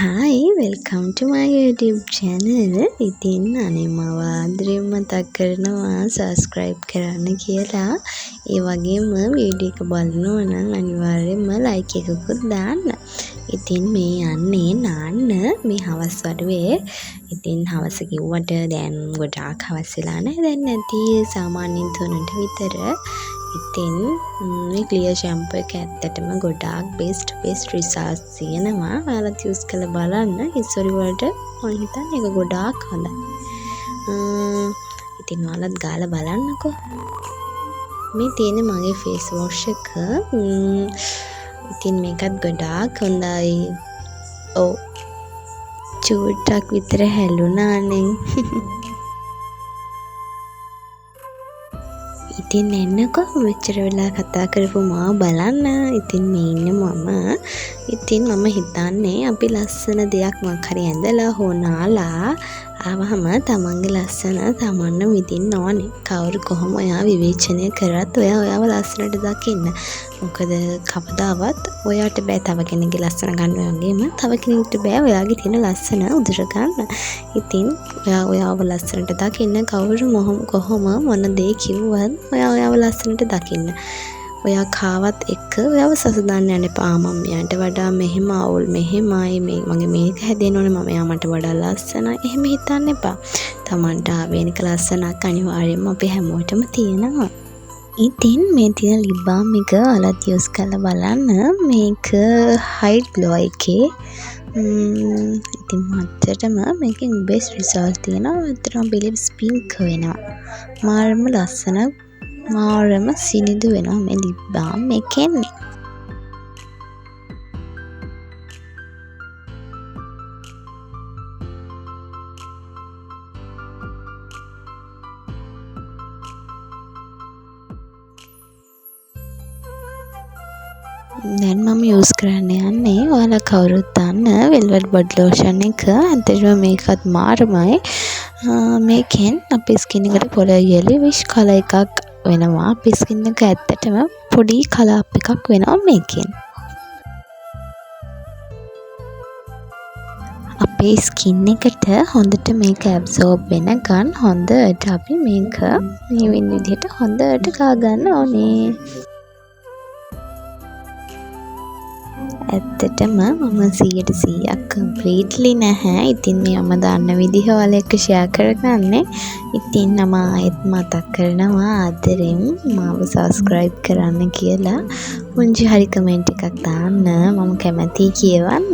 Hi, welcome to my YouTube channel. ඉතින් අනේ මම ආදරෙන් මතක් කරනවා subscribe කරන්න කියලා. ඒ වගේම වීඩියෝ එක බලනවා නම් අනිවාර්යෙන්ම like එකකුත් දාන්න. ඉතින් මේ යන්නේ නාන්න මේ හවස් වරුවේ. ඉතින් හවස කිව්වට දැන් ගොඩාක් හවස් වෙලා නැහැ. දැන් නැති සාමාන්‍යයෙන් 3ට විතර. ඉතින් මේ ක්ලියර් ෂැම්පූ එක ඇත්තටම ගොඩාක් best results තියෙනවා. ඔයාලත් use කරලා බලන්න. හිස්වරු වලට මම හිතන්නේ ඒක ගොඩාක් හොඳයි. ඉතින් ඔයාලත් ගාලා බලන්නකෝ. මේ තියෙන මගේ face wash එක. ඉතින් මේකත් ගොඩාක් හොඳයි. ඔව්. චූට්ටක් විතර හැලුණානේ. ඉතින් එන්නකෝ මෙච්චර වෙලා කතා කරපු මාව බලන්න. ඉතින් මේ ඉන්නේ මම. ඉතින් මම හිතන්නේ අපි ලස්සන දෙයක් මොකක් හරි ඇඳලා හෝ නාලා ආවහම තමන්ගේ ලස්සන තමන්ම විඳින්න ඕනේ. කවුරු කොහොම ඔයා විවේචනය කරත් ඔයාව ලස්සනට දකින්න. මොකද කවදාවත් ඔයාට බෑ තව කෙනෙක්ගේ ලස්සන ගන්න වගේම තව කෙනෙකුට බෑ ඔයාගේ තියෙන ලස්සන උදුර ගන්න. ඉතින් ඔයාව ලස්සනට දකින්න කවුරු කොහොම මොන දේ කිව්වත් ඔයාව ලස්සනට දකින්න. ඔයා කාවත් එක්ක ඔයාව සසඳන්න යන්න එපා. මම මෙයාට වඩා මෙහෙම අවුල් මෙහෙමයි මගේ මේක හැදෙන්න ඕනේ මම එයාට වඩා ලස්සනයි. එහෙම හිතන්න එපා. Tamanට ආවේනික ලස්සනක් අනිවාර්යයෙන්ම අපි හැමෝටම තියෙනවා. ඉතින් මේ තියෙන lip balm එක ඔයාලත් use කරලා බලන්න. මේක height glow එකේ. ඉතින් මත්තටම මේකෙන් best result තියෙනවා. අතරම බිලිප්ස් pink වෙනවා. මාරම ලස්සන මාරම සිනිඳු වෙනවා මේ lip balm එකෙන්. දැන් මම use කරන්න යන්නේ ඔයාලා කවුරුත් දන්න velvet body lotion එක. අන්තිමට මේකත් මාරමයි. මේකෙන් අපේ skin එකට පොළ yellowish color එකක් වෙනවා. අපේ skin එක ඇත්තටම පොඩි color up එකක් වෙනවා මේකෙන්. අපේ skin එකට හොඳට මේක absorb වෙනකන් හොඳට අපි මේක මේ වෙන විදිහට හොඳට ගා ගන්න ඕනේ. ඇත්තටම මම 100% completely නැහැ. ඉතින් මේ මම දන්න විදිහ ඔයාලා එක්ක share කරගන්නේ. ඉතින් මම ආයෙත් මතක් කරනවා ආදරෙන් මාව subscribe කරන්න කියලා. පුංචි හරි comment එකක් දාන්න. මම කැමතියි කියවන්න.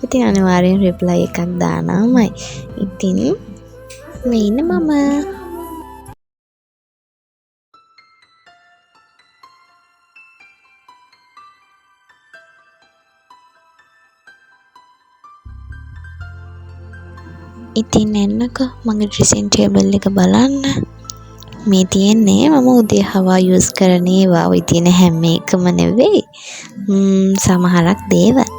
ඉතින් අනිවාර්යෙන් reply එකක් දානවාමයි. ඉතින් මේ ඉන්නේ මම. ඉතින් එන්නකෝ මගේ dressing table එක බලන්න. මේ තියෙන්නේ මම උදේ හවා use කරන ඒවා. ඔය තියෙන හැම එකම නෙවෙයි. සමහරක් දේවල්.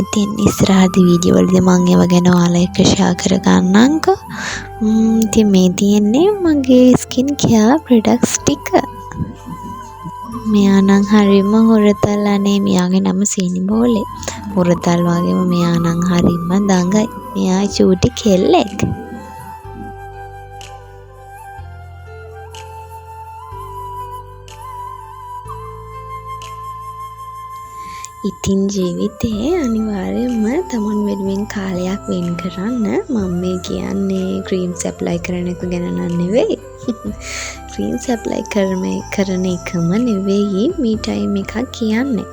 ඉතින් ඉස්සරහදී වීඩියෝ වලදී මම ඒවා ගැන ඔයාලා එක්ක share කරගන්නම්කෝ. ඉතින් මේ තියෙන්නේ මගේ skin care products ටික. මෙයා නම් හරිම හොරතල් අනේ. මෙයාගේ නම සීනි බෝලේ. හොරතල් වගේම මෙයා නම් හරිම දඟයි. මෙයා චූටි කෙල්ලෙක්. ඉතින් ජීවිතේ අනිවාර්යයෙන්ම තමන් වෙනුවෙන් කාලයක් වෙන් කරන්න. මම මේ කියන්නේ ක්‍රීම්ස් ඇප්ලයි කරන එක ගැන නෙවෙයි. ක්‍රීම්ස් ඇප්ලයි කරන එකම නෙවෙයි මේ ටයිම් එකක් කියන්නේ.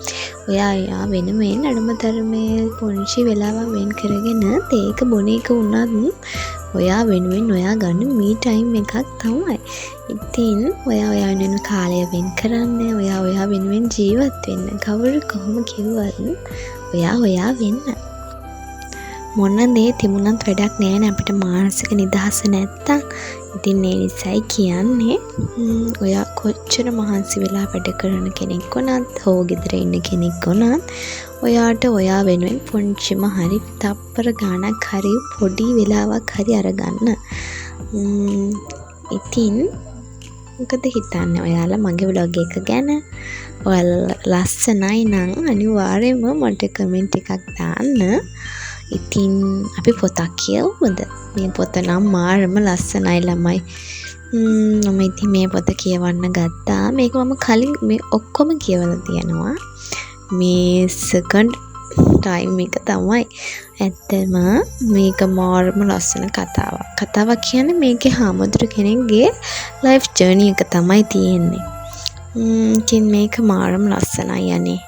ඔයා වෙනුවෙන් අඩුමතරමේ පොන්චි වෙලාවක් වෙන් කරගෙන තේක බොන එක වුණත් ඔයා වෙනුවෙන් ඔයා ගන්න මේ ටයිම් එකක් තමයි. ඉතින් ඔයා වෙනුවෙන් කාලය වෙන් කරන්න. ඔයා වෙනුවෙන් ජීවත් වෙන්න. කවුරු කොහොම කිව්වත් ඔයා වෙන්න. මොන දේ තිබුණත් වැඩක් නෑ නේ අපිට මානසික නිදහස නැත්තම්. ඉතින් ඒ නිසායි කියන්නේ ඔයා කොච්චර මහන්සි වෙලා වැඩ කරන කෙනෙක් වුණත් හෝ ගෙදර ඉන්න කෙනෙක් වුණත් ඔයාට ඔයා වෙනුවෙන් පුංචිම හරි තප්පර ගාණක් හරි පොඩි වෙලාවක් හරි අරගන්න. ඉතින් මොකද හිතන්නේ ඔයාලා මගේ vlog එක ගැන? ඔයාලා ලස්සනයි නම් අනිවාර්යයෙන්ම මට කමෙන්ට් එකක් දාන්න. ඉතින් අපි පොතක් කියවමුද? මේ පොත නම් මාරම ලස්සනයි ළමයි. මම ඉතින් මේ පොත කියවන්න ගත්තා. මේක මම කලින් මේ ඔක්කොම කියවලා තියෙනවා. මේ සෙකන්ඩ් ටයිම් එක තමයි. ඇත්තම මේක මාරම ලස්සන කතාවක්. කතාවක් කියන්නේ මේකේ හාමුදුරු කෙනෙක්ගේ ලයිෆ් ජර්නි එක තමයි තියෙන්නේ. ඉතින් මේක මාරම ලස්සනයි යන්නේ.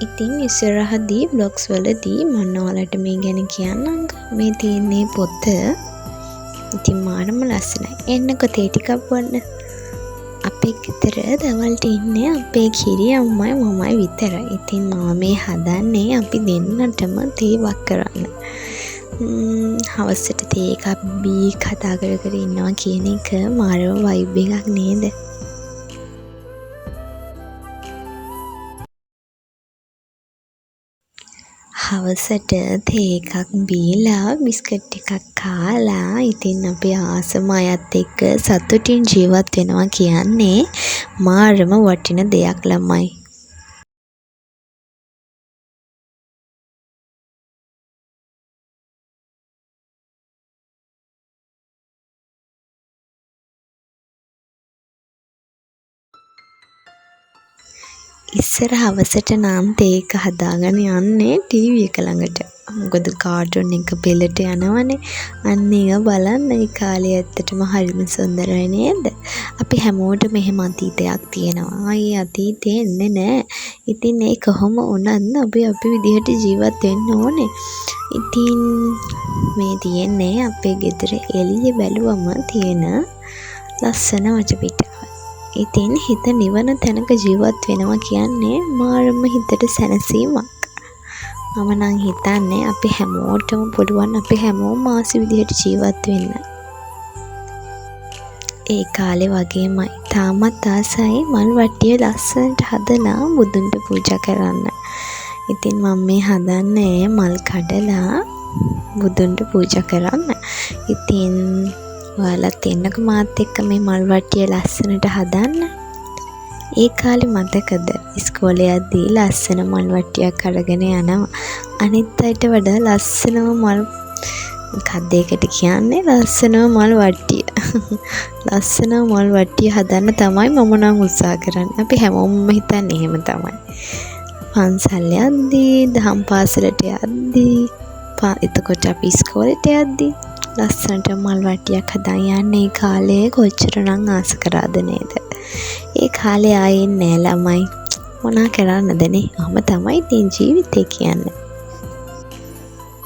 ඉතින් ඉස්සරහදී බ්ලොග්ස් වලදී මම ඔයාලට මේ ගැන කියන්නම්. මේ තියෙන්නේ පොත. ඉතින් මාරම ලස්සනයි. එන්නකො තේ ටිකක් බොන්න. අපේ ගෙදර දවල්ට ඉන්නේ අපේ කිරි අම්මයි මමයි විතරයි. ඉතින් මම මේ හදන්නේ අපි දෙන්නටම තේ වක් කරන්න. හවසට තේ එකක් බී කතා කර කර ඉන්නවා කියන එක මාරම වයිබ් එකක් නේද? හවසට තේ එකක් බීලා බිස්කට් එකක් කාලා ඉතින් අපි ආසම අයත් එක්ක සතුටින් ජීවත් වෙනවා කියන්නේ මාරම වටින දෙයක් ළමයි. ඉස්සර හවසට නම් තේ එක හදාගෙන යන්නේ ටීවී එක ළඟට. මොකද කාටුන් එක පෙළට යනවනේ. අන්න ඒක බලන්න ඒ කාලේ ඇත්තටම හරිම සුන්දරයි නේද? අපි හැමෝටම මෙහෙම අතීතයක් තියෙනවා. ඒ අතීතේ එන්නේ නැහැ. ඉතින් ඒ කොහොම වුණත් අපි විදිහට ජීවත් වෙන්න ඕනේ. ඉතින් මේ තියෙන්නේ අපේ ගෙදර එළිය බැලුවම තියෙන ලස්සන වටපිටාව. ඉතින් හිත නිවන තැනක ජීවත් වෙනවා කියන්නේ මාරම හිතට සැනසීමක්. මම නම් හිතන්නේ අපි හැමෝටම පුළුවන් අපි හැමෝම ආසි විදිහට ජීවත් වෙන්න. ඒ කාලේ වගේමයි තාමත් ආසයි මල් වට්ටිය ලස්සනට හදලා බුදුන්ට පූජා කරන්න. ඉතින් මම මේ හදන්නේ මල් කඩලා බුදුන්ට පූජා කරන්න. ඉතින් ඔයාලත් එන්නක මාත් එක්ක මේ මල් වට්ටිය ලස්සනට හදන්න. ඒ කාලේ මතකද ඉස්කෝලේ යද්දී ලස්සන මල් වට්ටියක් අරගෙන යනවා. අනිත් අයට වඩා ලස්සනම මල් මොකක්ද ඒකට කියන්නේ ලස්සනම මල් වට්ටිය. ලස්සනම මල් වට්ටිය හදන්න තමයි මම නම් උත්සාහ කරන්නේ. අපි හැමෝම හිතන්නේ එහෙම තමයි. පන්සල් යද්දී, දහම් පාසලට යද්දී, එතකොට අපි ඉස්කෝලේට යද්දී ලස්සනට මල් වට්ටියක් හදා යන්නේ කාලේ කොච්චරනම් ආස කරාද නේද? ඒ කාලේ ආයේ නෑ ළමයි. මොනා කරන්නදනේ? අම තමයි තින් ජීවිතේ කියන්නේ.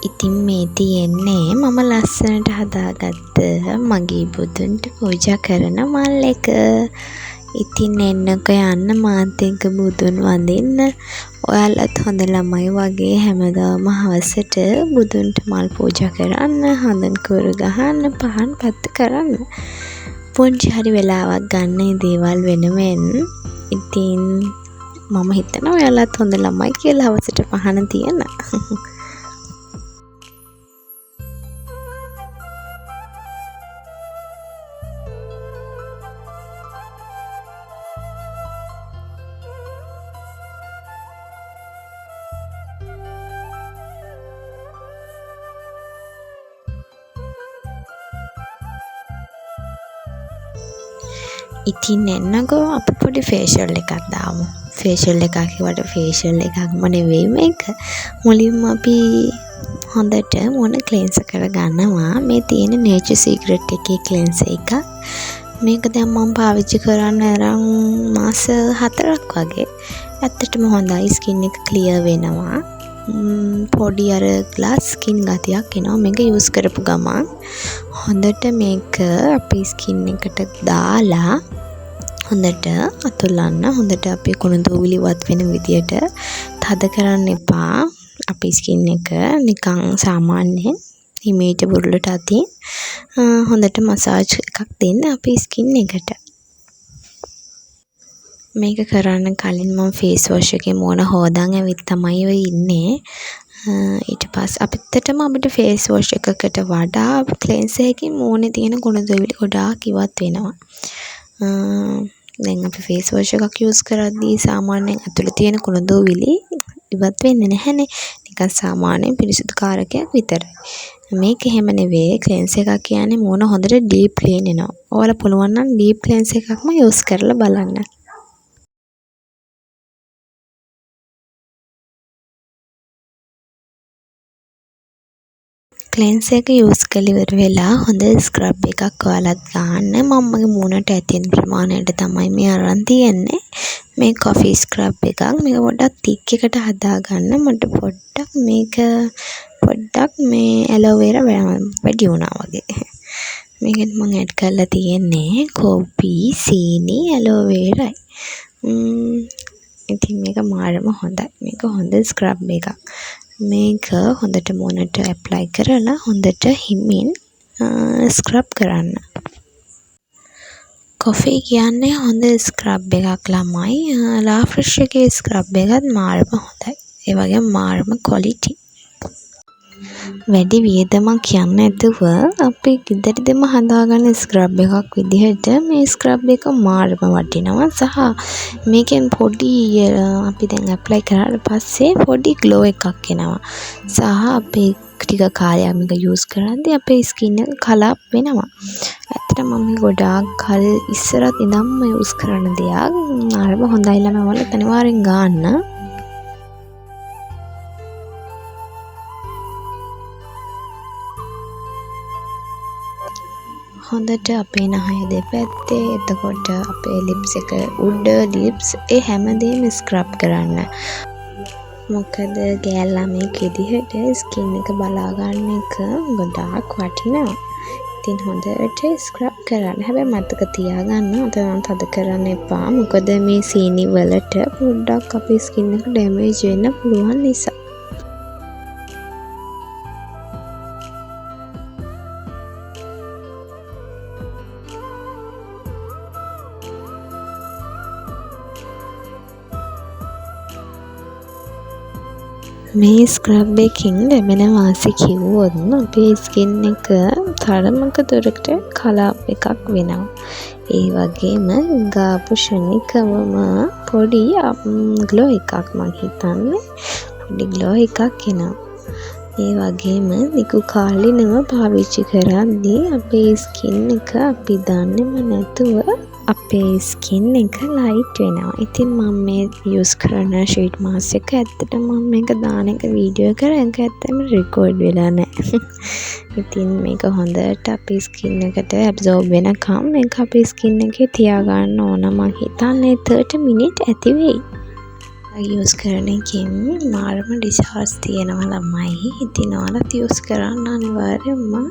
ඉතින් මේ තියෙන්නේ මම ලස්සනට හදාගත්ත මගේ බුදුන්ට පූජා කරන මල් එක. ඉතින් එන්නක යන්න මාත් එක්ක බුදුන් වඳින්න. ඔයාලත් හොඳ ළමයි වගේ හැමදාම හවසට බුදුන්ට මල් පූජා කරන්න, හඳුන් කුරු ගහන්න, පහන් පත්තු කරන්න. පුංචි හරි වෙලාවක් ගන්න මේ දේවල් වෙනුවෙන්. ඉතින් මම හිතනවා ඔයාලත් හොඳ ළමයි කියලා හවසට පහන තියන්න. ඉතින් එන්නකෝ අපි පොඩි ෆේෂියල් එකක් දාමු. ෆේෂියල් එකක් කිව්වට ෆේෂියල් එකක්ම නෙවෙයි මේක. මුලින්ම අපි හොඳට මොන ක්ලෙන්සර් කරගන්නවා. මේ තියෙන Nature Secret එකේ ක්ලෙන්සර් එකක්. මේක දැන් මම පාවිච්චි කරන්න අරන් මාස 4ක් වගේ. ඇත්තටම හොඳයි ස්කින් එක ක්ලියර් වෙනවා. පොඩි අර ග්ලාස් ස්කින් ගතියක් එනවා මේක යූස් කරපු ගමන්. හොඳට මේක අපේ ස්කින් එකට දාලා හොඳට අතුලන්න. හොඳට අපේ කුණු දූවිලි වත් වෙන විදියට තද කරන්න එපා. අපේ ස්කින් එක නිකන් සාමාන්‍යයෙන් ඉමේජ් බුරුලට අතින් හොඳට මසාජ් එකක් දෙන්න අපේ ස්කින් එකට. මේක කරන්න කලින් මම ෆේස් වොෂ් එකේ මොන හොදන් ඇවිත් තමයි ඔය ඉන්නේ. ඊට පස්සේ අපිටම අපිට ෆේස් වොෂ් එකකට වඩා ක්ලෙන්සර් එකකින් මූණේ තියෙන කුණු දුවිලි ගොඩාක් ඉවත් වෙනවා. දැන් අපි ෆේස් වොෂ් එකක් යූස් කරද්දී සාමාන්‍යයෙන් ඇතුලේ තියෙන කුණු දුවිලි ඉවත් වෙන්නේ නැහැනේ. නිකන් සාමාන්‍ය පිරිසිදු කාරකයක් විතරයි. මේක එහෙම නෙවෙයි. ක්ලෙන්සර් එකක් කියන්නේ මූණ හොඳට ඩීප් ක්ලීන් වෙනවා. ඔයාලා පුළුවන් නම් ඩීප් ක්ලෙන්සර් එකක්ම යූස් කරලා බලන්න. ක්ලෙන්සර් එක යූස් කරලා ඉවර වෙලා හොඳ ස්ක්‍රබ් එකක් ඔයාලත් ගන්න. මමගේ මූණට ඇතින් ප්‍රමාණයට තමයි මේ අරන් තියෙන්නේ. මේ කොෆි ස්ක්‍රබ් එකක්. මේක පොඩ්ඩක් තික් එකට හදාගන්න. මට පොඩ්ඩක් මේ ඇලෝවෙරා වැඩි වුණා වගේ. මේකෙන් මම ඇඩ් කරලා තියෙන්නේ කොපි, සීනි, ඇලෝවෙරායි. ඉතින් මේක මාරම හොඳයි. මේක හොඳ ස්ක්‍රබ් එකක්. මේක හොඳට මූණට ඇප්ලයි කරලා හොඳට හිමින් ස්ක්‍රබ් කරන්න. කොෆි කියන්නේ හොඳ ස්ක්‍රබ් එකක් ළමයි. ලාෆ්‍රෙෂ් එකේ ස්ක්‍රබ් එකත් මාරම හොඳයි. ඒ වගේම මාරම ක්වොලිටි. වැඩි වියදමක් යන්නේ නැතුව අපි ගෙදරදීම හදාගන්න ස්ක්‍රබ් එකක් විදිහට මේ ස්ක්‍රබ් එක මාරම වටිනවා. සහ මේකෙන් පොඩි අපි දැන් ඇප්ලයි කරාට පස්සේ පොඩි ග්ලෝ එකක් එනවා. සහ අපේ ටික කාලයක් මේක යූස් කරද්දී අපේ ස්කින් එක කලර් වෙනවා. ඇත්තටම මම ගොඩාක් කල් ඉස්සරත් ඉඳන්ම යූස් කරන දෙයක්. මාරම හොඳයි ළමයි. ඔයාලා අනිවාර්යෙන් ගන්න. හොඳට අපේ නහය දෙපැත්තේ, එතකොට අපේ ලිප්ස් එක උඩ ලිප්ස් ඒ හැමදේම ස්ක්‍රබ් කරන්න. මොකද ගෑල් ළමෙක් විදිහට ස්කින් එක බලා ගන්න එක ගොඩාක් වටිනවා. ඉතින් හොඳට ස්ක්‍රබ් කරන්න. හැබැයි මතක තියාගන්න අතන තද කරන්න එපා. මොකද මේ සීනි වලට පොඩ්ඩක් අපේ ස්කින් එක ඩැමේජ් වෙන්න පුළුවන් නිසා. මේ ස්ක්‍රබ් එකකින් ලැබෙන වාසි කිව්වොත් අපේ ස්කින් එක තරමක දුරට කලර් එකක් වෙනවා. ඒ වගේම ගාපු ශනිකවම පොඩි ග්ලෝ එකක් මං හිතන්නේ පොඩි ග්ලෝ එකක් එනවා. ඒ වගේම නිකු කාලිනව පාවිච්චි කරද්දී අපේ ස්කින් එක අපි දන්නේම නැතුව අපේ ස්කින් එක ලයිට් වෙනවා. ඉතින් මම මේ යූස් කරන ෂීට් මාස්ක් එක ඇත්තටම මම මේක දාන එක වීඩියෝ කරා. ඒක ඇත්තටම රෙකෝඩ් වෙලා නැහැ. ඉතින් මේක හොඳට අපේ ස්කින් එකට ඇබ්සෝබ් වෙනකම් මේක අපේ ස්කින් එකේ තියාගන්න ඕන. මම හිතන්නේ 30 මිනිත් ඇති වෙයි. යූස් කරන එකෙන් මාරම රිසල්ට්ස් තියෙනවා ළමයි. ඉතින් ඔයාලත් යූස් කරන්න අනිවාර්යයෙන්ම.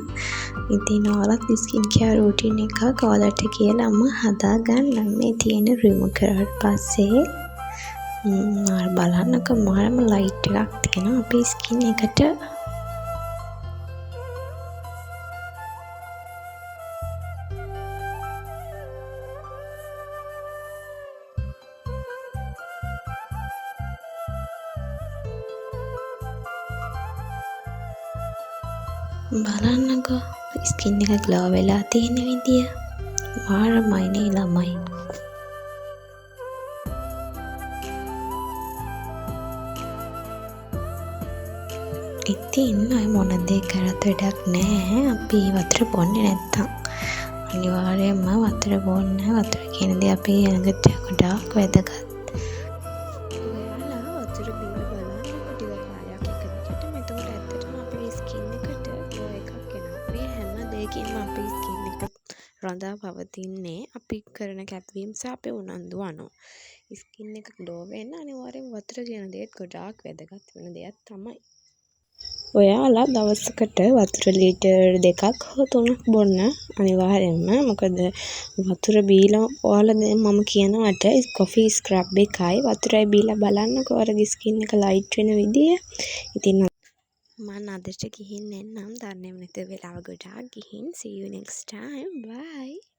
ඉතින් ඔයාලත් ස්කින් කෙයාර් රූටින් එකක් ඔයාලට කියලාම හදාගන්න. මේ තියෙන රිමූව් කරාට පස්සේ බලන්නකෝ මාරම ලයිට් එකක් තියෙනවා අපේ ස්කින් එකට. බලන්නකෝ ස්කින් එක ග්ලෝ වෙලා තියෙන විදිය මාරමයි නේ ළමයි. ඉතින් අය මොන දේ කරත් වැඩක් නැහැ. අපි වතුර බොන්නේ නැත්තම් අනිවාර්යයෙන්ම වතුර බොන්න. වතුර කියන දේ අපේ ඇඟට ගොඩාක් වැදගත්. ඔයාලා වතුර බීලා බලන්න ටික කාලයක් එක දිගට. එතකොට ඇත්තටම අපේ ස්කින් එකට ග්ලෝ එකක් එනවා. මේ හැම දෙයකින්ම අපේ ස්කින් එක රඳා පවතින්නේ අපි කරන කැපවීම සහ අපේ උනන්දු අනුව. ස්කින් එක ග්ලෝ වෙන්න අනිවාර්යෙන් වතුර කියන දේත් ගොඩාක් වැදගත් වෙන දෙයක් තමයි. ඔයාලා දවසකට වතුර ලීටර් 2ක් හෝ 3ක් බොන්න අනිවාර්යෙන්ම. මොකද වතුර බීලා ඔයාලා දැන් මම කියනවට කොෆි ස්ක්‍රබ් එකයි වතුරයි බීලා බලන්නකෝ ඔයාලගේ ස්කින් එක ලයිට් වෙන විදිය. ඉතින් මම අදට ගිහින් එන්නම්. දන්නේම නැතුව වෙලාව ගොඩාක් ගිහින්. See you next time. Bye.